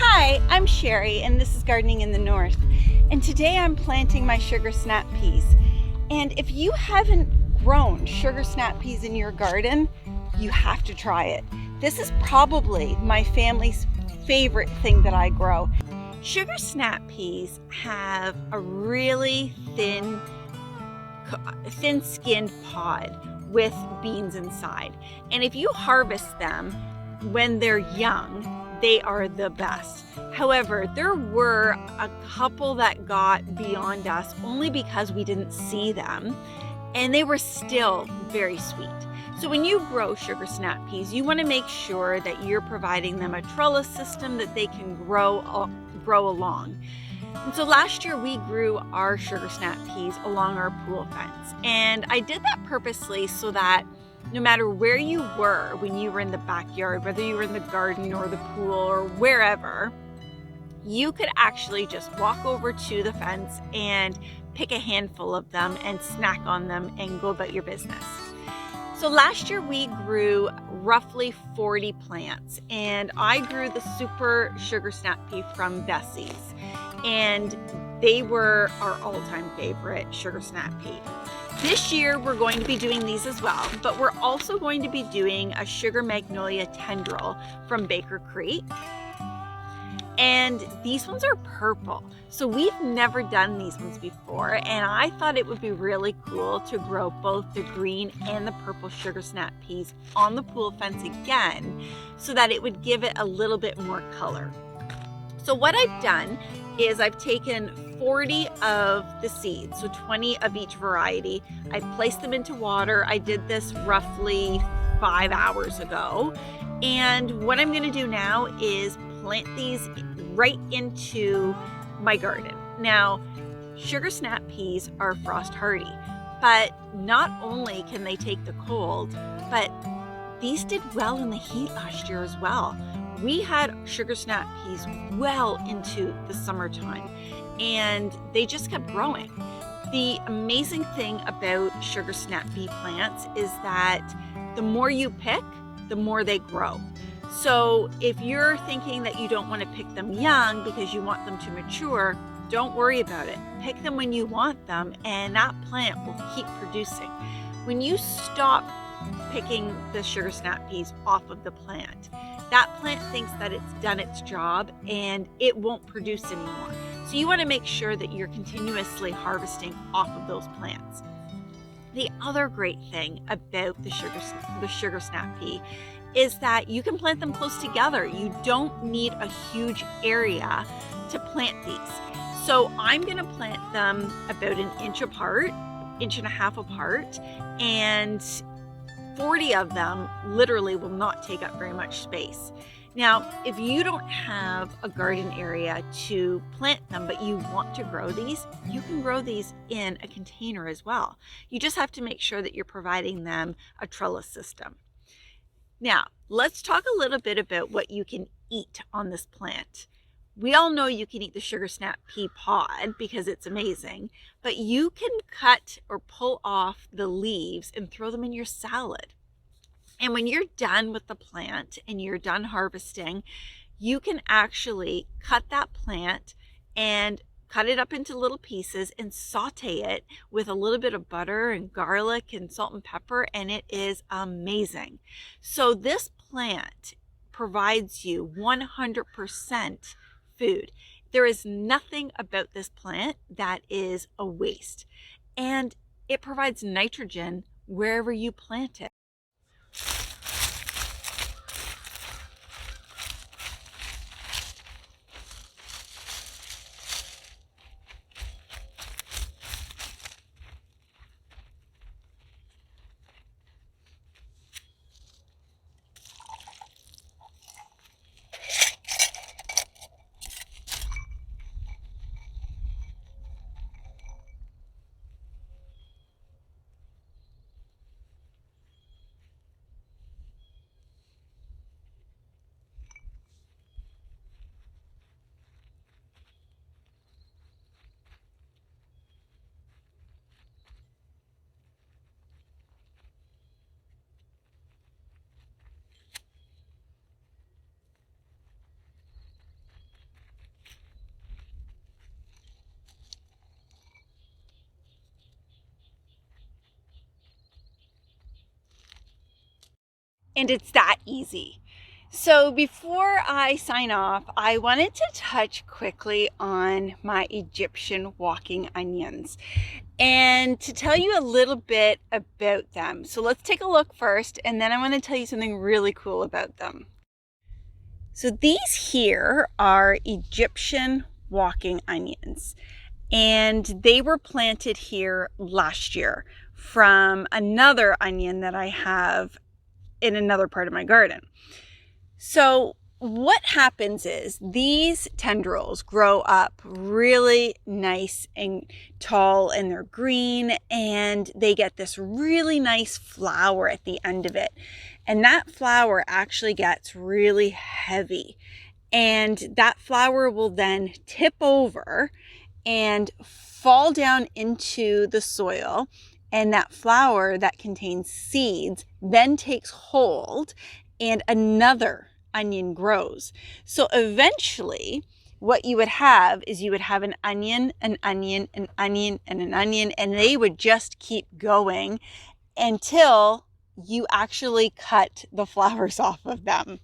Hi, I'm Sherry and this is Gardening in the North. And today I'm planting my sugar snap peas. And if you haven't grown sugar snap peas in your garden, you have to try it. This is probably my family's favorite thing that I grow. Sugar snap peas have a really thin-skinned pod with beans inside. And if you harvest them when they're young, they are the best. However, there were a couple that got beyond us only because we didn't see them, and they were still very sweet. So when you grow sugar snap peas, you want to make sure that you're providing them a trellis system that they can grow along. And so last year we grew our sugar snap peas along our pool fence, and I did that purposely so that no matter where you were when you were in the backyard, whether you were in the garden or the pool or wherever, you could actually just walk over to the fence and pick a handful of them and snack on them and go about your business. So last year we grew roughly 40 plants, and I grew the super sugar snap pea from Bessie's, and they were our all-time favorite sugar snap pea. This year we're going to be doing these as well, but we're also going to be doing a sugar magnolia tendril from Baker Creek. And these ones are purple. So we've never done these ones before, and I thought it would be really cool to grow both the green and the purple sugar snap peas on the pool fence again, so that it would give it a little bit more color. So what I've done is I've taken 40 of the seeds, so 20 of each variety. I placed them into water. I did this roughly 5 hours ago. And what I'm going to do now is plant these right into my garden. Now, sugar snap peas are frost hardy, but not only can they take the cold, but these did well in the heat last year as well. We had sugar snap peas well into the summertime, and they just kept growing. The amazing thing about sugar snap pea plants is that the more you pick, the more they grow. So if you're thinking that you don't want to pick them young because you want them to mature, don't worry about it. Pick them when you want them, and that plant will keep producing. When you stop picking the sugar snap peas off of the plant, that plant thinks that it's done its job and it won't produce anymore. So you want to make sure that you're continuously harvesting off of those plants. The other great thing about the sugar snap pea is that you can plant them close together. You don't need a huge area to plant these. So I'm going to plant them about an inch apart, inch and a half apart, and 40 of them literally will not take up very much space. Now, if you don't have a garden area to plant them, but you want to grow these, you can grow these in a container as well. You just have to make sure that you're providing them a trellis system. Now, let's talk a little bit about what you can eat on this plant. We all know you can eat the sugar snap pea pod because it's amazing, but you can cut or pull off the leaves and throw them in your salad. And when you're done with the plant and you're done harvesting, you can actually cut that plant and cut it up into little pieces and saute it with a little bit of butter and garlic and salt and pepper, and it is amazing. So this plant provides you 100% food. There is nothing about this plant that is a waste, and it provides nitrogen wherever you plant it. and it's that easy. So before I sign off, I wanted to touch quickly on my Egyptian walking onions and to tell you a little bit about them. So let's take a look first, and then I want to tell you something really cool about them. So these here are Egyptian walking onions, and they were planted here last year from another onion that I have in another part of my garden. So what happens is these tendrils grow up really nice and tall, and they're green, and they get this really nice flower at the end of it. And that flower actually gets really heavy, and that flower will then tip over and fall down into the soil, and that flower that contains seeds then takes hold and another onion grows. So eventually what you would have is you would have an onion, an onion, an onion, and an onion, and they would just keep going until you actually cut the flowers off of them.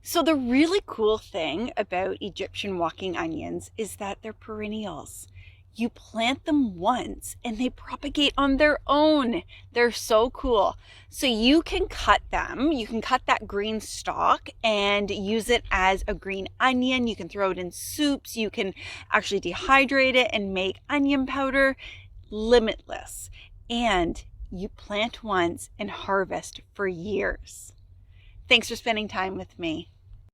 So the really cool thing about Egyptian walking onions is that they're perennials. You plant them once and they propagate on their own. They're so cool. So you can cut them. You can cut that green stalk and use it as a green onion. You can throw it in soups. You can actually dehydrate it and make onion powder. Limitless. And you plant once and harvest for years. Thanks for spending time with me.